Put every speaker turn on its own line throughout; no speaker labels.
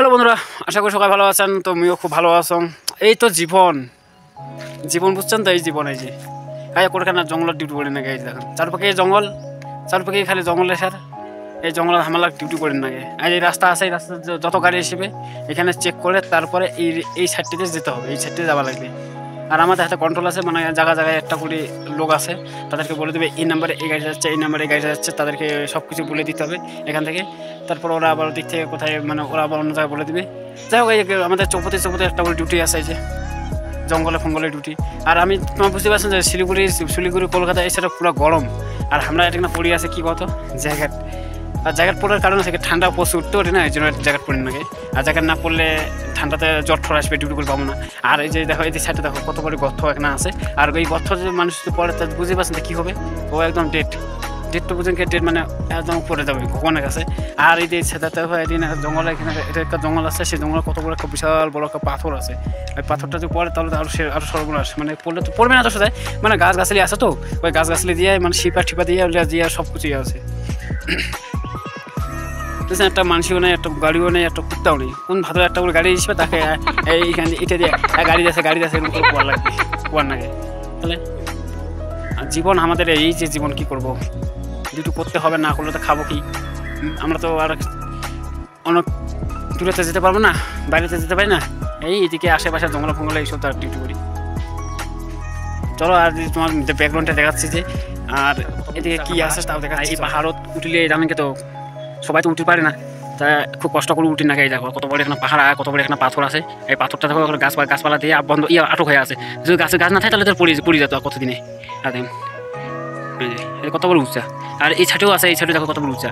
Hello বন্ধুরা, আশা করি সবাই ভালো আছেন। তো আমিও খুব ভালো আছেন। এই তো জীবন জীবন বুঝছেন তো, এই জীবন এই যে কোনখানে জঙ্গলের ডিউটি করেন নাকি, এই দেখেন চারপাকে জঙ্গল, চারপাকে খালি জঙ্গলে স্যার। এই জঙ্গলের হামলার ডিউটি করেন নাকি। আর এই রাস্তা আছে, এই রাস্তা যত গাড়ি আসবে এখানে চেক করে তারপরে এই সাইডটিতে যেতে হবে, এই সাইডটিতে যাওয়া লাগবে। আর আমাদের হাতে কন্ট্রোল আছে, মানে জায়গায় জায়গায় একটা করে লোক আছে, তাদেরকে বলে দেবে এই নাম্বারে এই গাড়ি যাচ্ছে, এই নাম্বারে এই গাড়ি যাচ্ছে, তাদেরকে সব কিছু বলে দিতে হবে এখান থেকে। তারপর ওরা আবার দিক থেকে কোথায়, মানে ওরা আবার অন্য জায়গায় বলে দিবে। যাই হোক, আমাদের চৌপতি একটা করে ডিউটি আছে, এই যে জঙ্গলে ফঙ্গলে ডিউটি। আর আমি তোমার বুঝতে পারছেন যে শিলিগুড়ি কলকাতা এছাড়া পুরো গরম। আর আমরা এখানে পড়ে আছে কি কত জ্যাকেট। আর জ্যাকেট পরার কারণে থেকে ঠান্ডা প্রচুর উঠতে পারি না, এই জন্য জ্যাকেট পরি নাকি। আর জ্যাকেট না পরলে ঠান্ডাতে জ্বর ঠর আসবে, ডিউটি করে পাবো না। আর এই যে দেখো, এই যে সাইডে দেখো কত বড় গর্ত এখানে আছে। আর এই গর্ত যদি মানুষ যদি পড়ে তা বুঝতে পারছেন কী হবে। ও একদম ডেট তো বুঝেন কি, ডেট মানে একদম পড়ে যাবে ভগবানের কাছে। আর এই যে সেটাতে এদিন জঙ্গলে, এখানে এটা একটা জঙ্গল আছে, সেই জঙ্গলে কত বড় একটা বিশাল বড় একটা পাথর আছে। ওই পাথরটা যদি পড়ে তাহলে আরও সর্বনাশ, মানে পড়লে তো পড়বে না তো সাথে, মানে গাছগাছালি আছে তো, ওই গাছগাছালি দিয়ে মানে শিপা টিপা দিয়ে সব কিছুই আছে। একটা মানুষও নেই, একটা গাড়িও নেই, একটা কুত্তাও নেই। কোন ভালো একটা করে গাড়ি হিসেবে তাকে এইখানে এটা দিয়ে গাড়ি আছে এরকম করে পোয়ার লাগবে, পোয়ার নাগে। তাহলে জীবন আমাদের এই যে জীবন, কি করব, ডিউটি করতে হবে, না করলে তো খাবো কি। আমরা তো আর অনেক দূরেতে যেতে পারবো না, বাইরেতে যেতে পারি না। এইদিকে আশেপাশে জঙ্গল ফঙ্গলে এইসব তো আর ডিউটি করি। চলো, আর তোমার ব্যাকগ্রাউন্ডটা দেখাচ্ছি যে, আর এদিকে কি আছে তাও দেখাচ্ছি। এই পাহাড়ত উঠলে জানেন কি, তো সবাই তো উঠতে পারে না, তা খুব কষ্ট করে উঠি না। এই দেখো কত বড় এখানে পাহাড়, কত বড় এখানে পাথর আছে। এই পাথরটা দেখো গাছপালা দিয়ে বন্ধ আটক হয়ে আছে। যদি গাছ না থাকে তাহলে তো পড়ে যেত আর কতদিনে। আর দেখেন কত বড় উঁচা। আর এই ছাটেও আছে, এই ছাটে দেখো কত বড় উঁচা।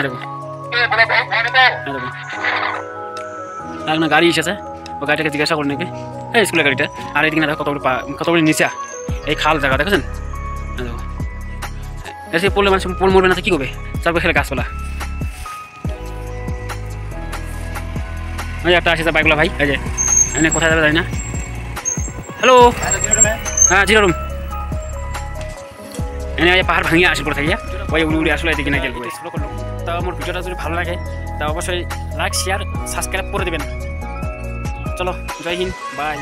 দেখো আর না গাড়ি এসেছে, ও গাড়িটাকে জিজ্ঞাসা করে নেবে, এই স্কুলের গাড়িটা। আর এদিকে দেখো কত বড় নিচা, এই খাল জায়গা দেখেছেন। দেখো এসে পড়লে মানুষ মরবে না তো কী করবে, তারপর খেলে গাছপালা। ওই একটা আসে বাইকগুলো ভাই, এই যে এনে কোথায় যাবে জানি না। হ্যালো, হ্যাঁ জিরো রুম। এনে পাহাড় ভাঙিয়ে আসে করে থাকিয়া, ওই উড়ে আসলে এদিকে না গেল। তা আমার ভিডিওটা যদি ভালো লাগে তা অবশ্যই লাইক শেয়ার সাবস্ক্রাইব করে দেবেন। চলো, জয় হিন্দ, বাই।